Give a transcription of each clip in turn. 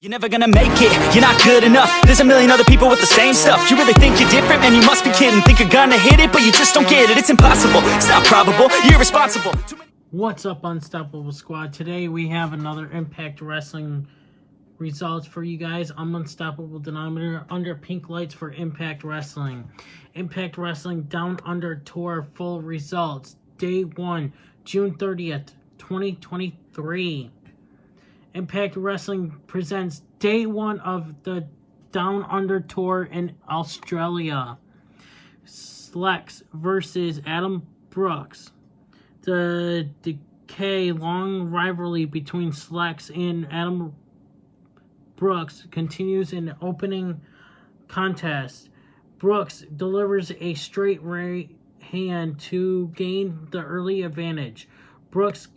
You're never gonna make it, you're not good enough. There's a million other people with the same stuff. You really think you're different? Man, you must be kidding. Think you're gonna hit it, but you just don't get it. It's impossible, it's not probable, you're irresponsible. What's up, Unstoppable Squad? Today we have another Impact Wrestling results for you guys. I'm Unstoppable Denominator under pink lights for Impact Wrestling. Impact Wrestling Down Under Tour full results. Day 1, June 30th, 2023. Impact Wrestling presents Day 1 of the Down Under Tour in Australia. Slex versus Adam Brooks. The decade-long rivalry between Slex and Adam Brooks continues in the opening contest. Brooks delivers a straight right hand to gain the early advantage. Brooks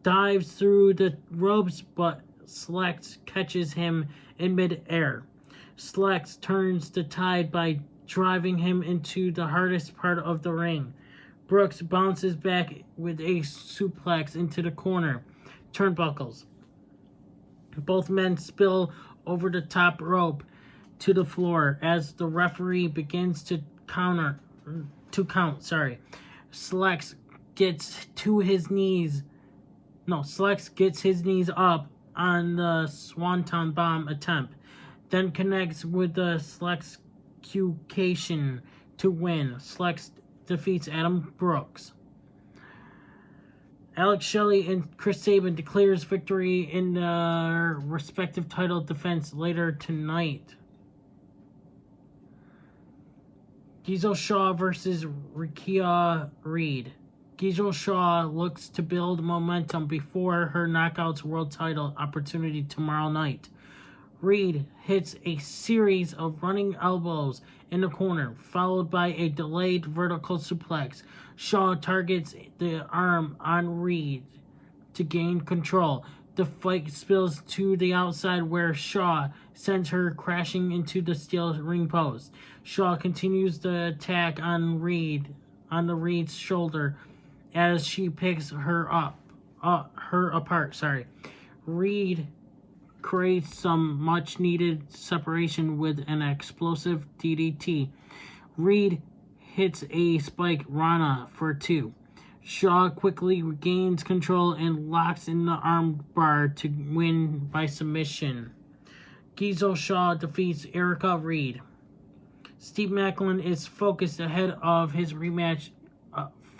dives through the ropes, but Slex catches him in mid-air. Slex turns the tide by driving him into the hardest part of the ring. Brooks bounces back with a suplex into the corner turnbuckles. Both men spill over the top rope to the floor as the referee begins to count. Slex gets his knees up on the Swanton Bomb attempt, then connects with the Slexcution to win. Slex defeats Adam Brooks. Alex Shelley and Chris Sabin declares victory in their respective title defense later tonight. Gizo Shaw versus Rikia Reed. Gizo Shaw looks to build momentum before her Knockouts World title opportunity tomorrow night. Reed hits a series of running elbows in the corner, followed by a delayed vertical suplex. Shaw targets the arm on Reed to gain control. The fight spills to the outside where Shaw sends her crashing into the steel ring post. Shaw continues the attack on Reed's shoulder as she picks her apart. Reed creates some much-needed separation with an explosive DDT. Reed hits a spike Rana for 2. Shaw quickly regains control and locks in the arm bar to win by submission. Gizo Shaw defeats Erica Reed. Steve Maclin is focused ahead of his rematch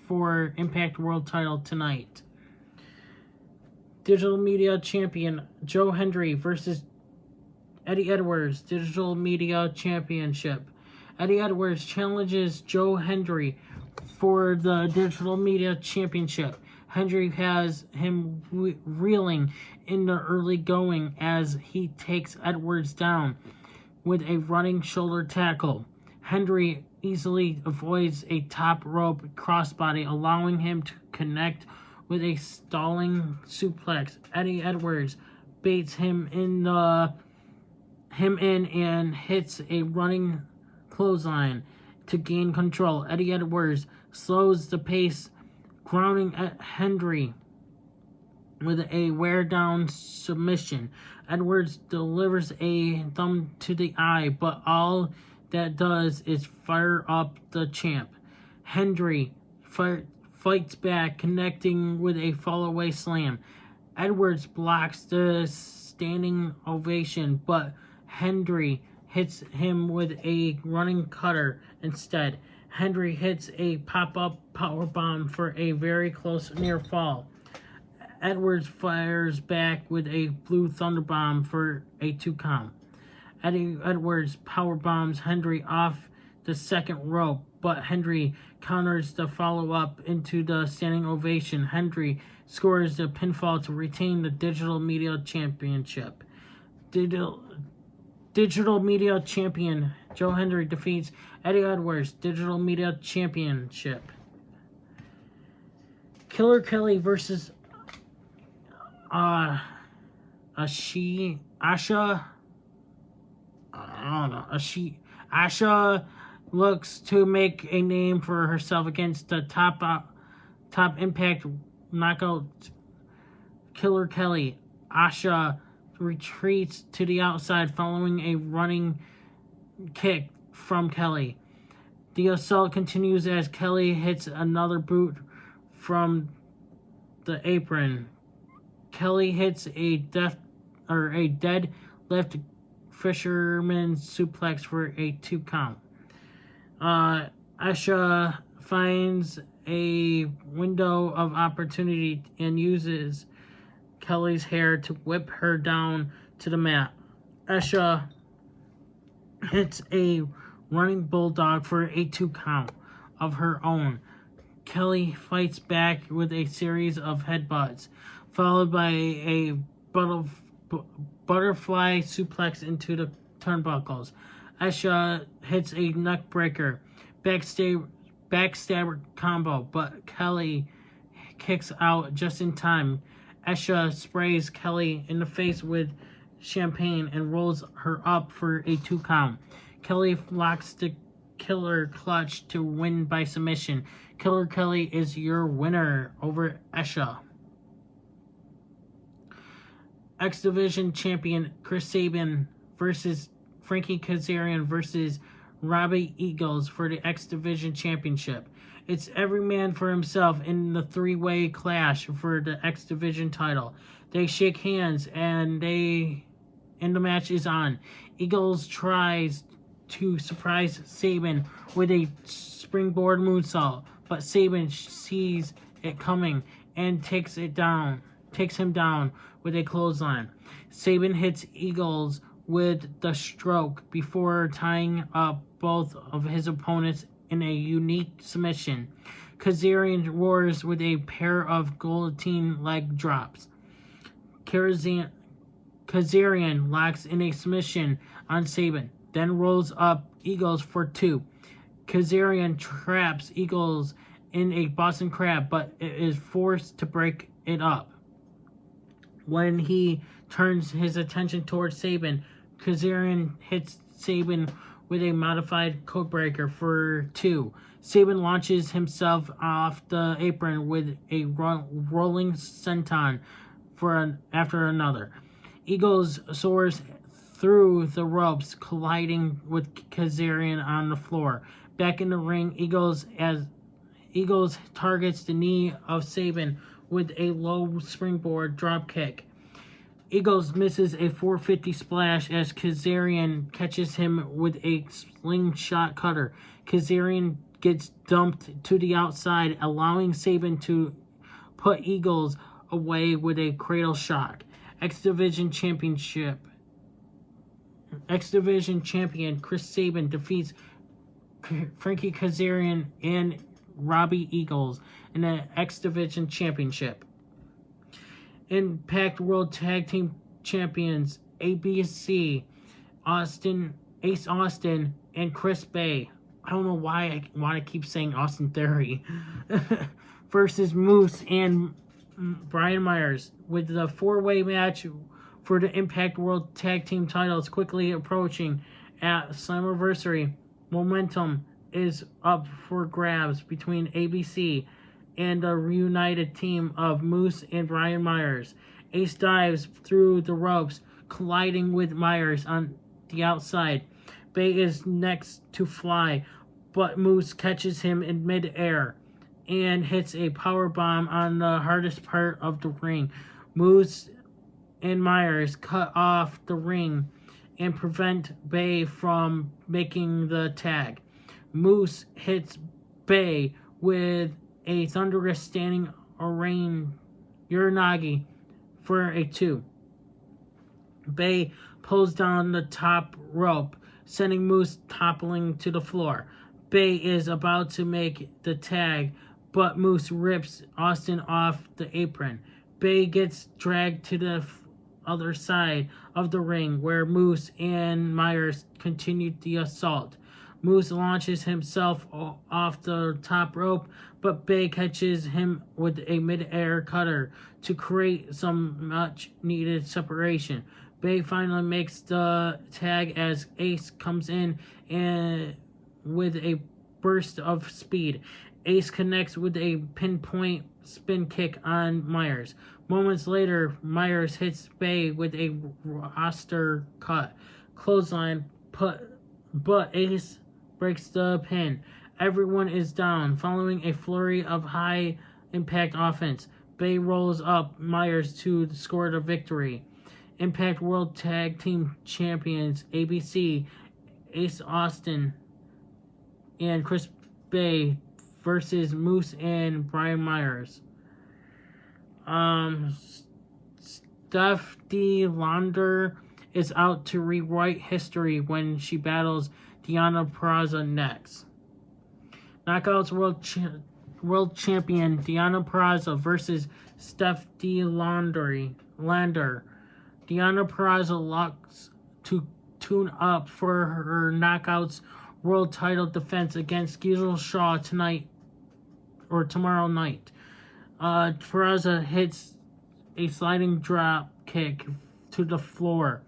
for Impact World title tonight. Digital Media Champion Joe Hendry versus Eddie Edwards, Digital Media Championship. Eddie Edwards challenges Joe Hendry for the Digital Media Championship. Hendry has him reeling in the early going as he takes Edwards down with a running shoulder tackle. Hendry easily avoids a top rope crossbody, allowing him to connect with a stalling suplex. Eddie Edwards baits him in and hits a running clothesline to gain control. Eddie Edwards slows the pace, grounding at Hendry with a wear-down submission. Edwards delivers a thumb to the eye, but all that does is fire up the champ. Hendry fights back, connecting with a fall-away slam. Edwards blocks the standing ovation, but Hendry hits him with a running cutter instead. Hendry hits a pop-up powerbomb for a very close near fall. Edwards fires back with a blue thunderbomb for a 2 count. Eddie Edwards powerbombs Hendry off the second rope, but Hendry counters the follow-up into the standing ovation. Hendry scores the pinfall to retain the Digital Media Championship. Digital Media Champion Joe Hendry defeats Eddie Edwards, Digital Media Championship. Killer Kelly versus Asha looks to make a name for herself against the top Impact Knockout Killer Kelly. Asha retreats to the outside following a running kick from Kelly. The assault continues as Kelly hits another boot from the apron. Kelly hits a dead lift fisherman suplex for a 2 count. Asha finds a window of opportunity and uses Kelly's hair to whip her down to the mat. Asha hits a running bulldog for a 2 count of her own. Kelly fights back with a series of headbutts, followed by a butterfly suplex into the turnbuckles. Asha hits a neck breaker, backstabber combo, but Kelly kicks out just in time. Asha sprays Kelly in the face with champagne and rolls her up for a 2 count. Kelly locks the Killer Clutch to win by submission. Killer Kelly is your winner over Asha. X Division Champion Chris Sabin versus Frankie Kazarian versus Robbie Eagles for the X Division Championship. It's every man for himself in the 3-way clash for the X Division title. They shake hands and the match is on. Eagles tries to surprise Sabin with a springboard moonsault, but Sabin sees it coming and takes him down with a clothesline. Sabin hits Eagles with the stroke before tying up both of his opponents in a unique submission. Kazarian roars with a pair of guillotine leg drops. Kazarian locks in a submission on Sabin, then rolls up Eagles for 2. Kazarian traps Eagles in a Boston Crab, but is forced to break it up. When he turns his attention towards Sabin, Kazarian hits Sabin with a modified codebreaker for 2. Sabin launches himself off the apron with a rolling senton after another. Eagles soars through the ropes, colliding with Kazarian on the floor. Back in the ring, Eagles targets the knee of Sabin with a low springboard dropkick. Eagles misses a 450 splash as Kazarian catches him with a slingshot cutter. Kazarian gets dumped to the outside, allowing Sabin to put Eagles away with a cradle shock. X Division Champion Chris Sabin defeats Frankie Kazarian and Robbie Eagles in the X Division Championship. Impact World Tag Team Champions ABC Ace Austin and Chris Bay. I don't know why I want to keep saying Austin Theory versus Moose and Brian Myers, with the 4-way match for the Impact World Tag Team titles quickly approaching at Slammiversary. Momentum is up for grabs between ABC and the reunited team of Moose and Brian Myers. Ace dives through the ropes, colliding with Myers on the outside. Bay is next to fly, but Moose catches him in midair and hits a power bomb on the hardest part of the ring. Moose and Myers cut off the ring and prevent Bay from making the tag. Moose hits Bay with a thunderous standing Uranagi for a 2. Bay pulls down the top rope, sending Moose toppling to the floor. Bay is about to make the tag, but Moose rips Austin off the apron. Bay gets dragged to the other side of the ring, where Moose and Myers continue the assault. Moose launches himself off the top rope, but Bay catches him with a mid-air cutter to create some much-needed separation. Bay finally makes the tag as Ace comes in and with a burst of speed. Ace connects with a pinpoint spin kick on Myers. Moments later, Myers hits Bay with a roster cut clothesline, but Ace breaks the pin. Everyone is down. Following a flurry of high impact offense, Bay rolls up Myers to score the victory. Impact World Tag Team Champions ABC, Ace Austin and Chris Bay versus Moose and Brian Myers. Stephanie Launder is out to rewrite history when she battles Deonna Purrazzo next. Knockouts World Champion Deonna Purrazzo versus Stephanie Launder. Deonna Purrazzo looks to tune up for her Knockouts World Title defense against Giselle Shaw tomorrow night. Purrazzo hits a sliding drop kick to the floor.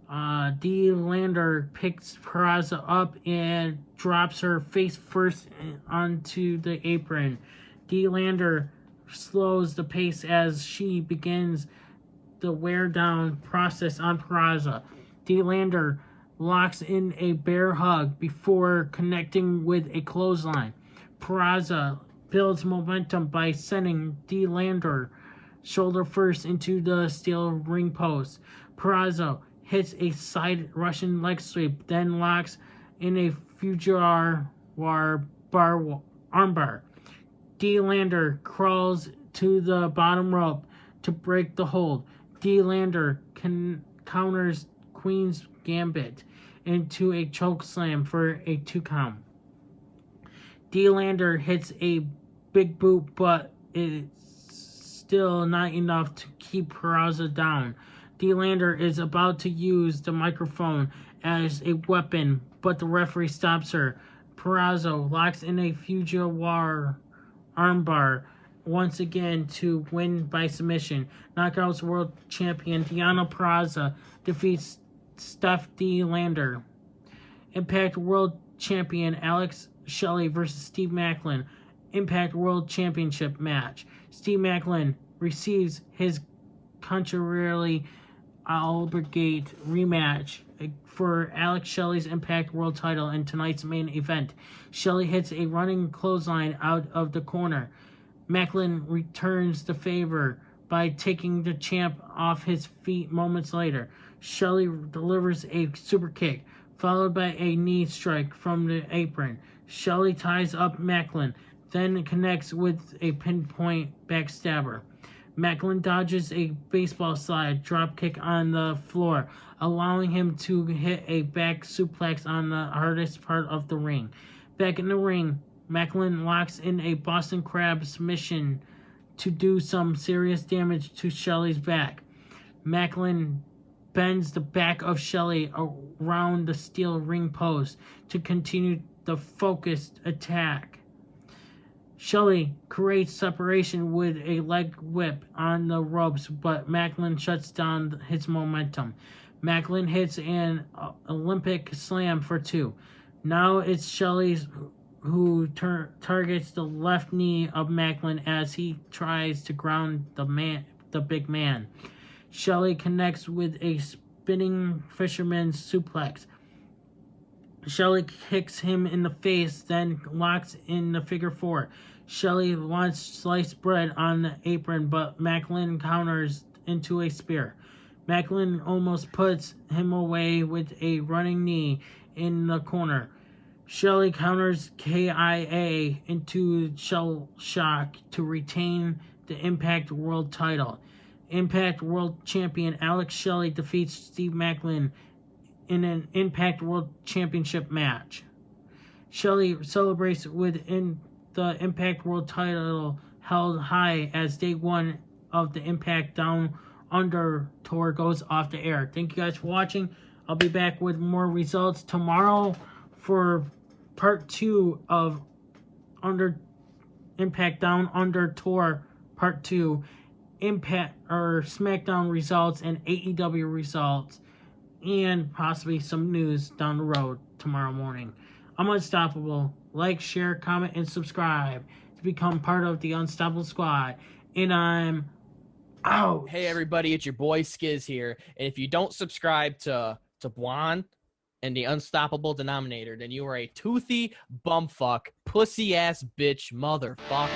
Lander picks Purrazzo up and drops her face first onto the apron. Lander slows the pace as she begins the wear down process on Purrazzo. Lander locks in a bear hug before connecting with a clothesline. Purrazzo builds momentum by sending Lander shoulder first into the steel ring post. Purrazzo hits a side Russian leg sweep, then locks in a Fujiwara armbar. Lander crawls to the bottom rope to break the hold. Lander counters Queen's Gambit into a choke slam for a 2 count. Lander hits a big boot, but it's still not enough to keep Purrazzo down. Lander is about to use the microphone as a weapon, but the referee stops her. Purrazzo locks in a Fujiwara armbar once again to win by submission. Knockouts World Champion Deonna Purrazzo defeats Stephanie Lander. Impact World Champion Shelley versus Steve Maclin. Impact World Championship match. Steve Maclin receives his contrarily obligate rematch for Shelley's Impact World title in tonight's main event. Shelley hits a running clothesline out of the corner. Maclin returns the favor by taking the champ off his feet moments later. Shelley delivers a super kick, followed by a knee strike from the apron. Shelley ties up Maclin, then connects with a pinpoint backstabber. Maclin dodges a baseball slide dropkick on the floor, allowing him to hit a back suplex on the hardest part of the ring. Back in the ring, Maclin locks in a Boston Crab submission to do some serious damage to Shelley's back. Maclin bends the back of Shelley around the steel ring post to continue the focused attack. Shelley creates separation with a leg whip on the ropes, but Maclin shuts down his momentum. Maclin hits an Olympic slam for 2. Now it's Shelley who targets the left knee of Maclin as he tries to ground the big man. Shelley connects with a spinning fisherman's suplex. Shelley kicks him in the face, then locks in the figure 4. Shelley wants sliced bread on the apron, but Maclin counters into a spear. Maclin almost puts him away with a running knee in the corner. Shelley counters KIA into Shell Shock to retain the Impact World title. Impact World Champion Shelley defeats Steve Maclin in an Impact World Championship match. Shelley celebrates within the Impact World title held high as day 1 of the Impact Down Under tour goes off the air. Thank you guys for watching. I'll be back with more results tomorrow for part 2 of Impact Down Under tour part 2, Impact or SmackDown results and AEW results, and possibly some news down the road tomorrow morning. I'm Unstoppable. Like, share, comment, and subscribe. to become part of the Unstoppable Squad. And I'm out. Hey everybody, it's your boy Skiz here. And if you don't subscribe to Blonde and the Unstoppable Denominator, then you are a toothy bumfuck, pussy ass bitch motherfucker.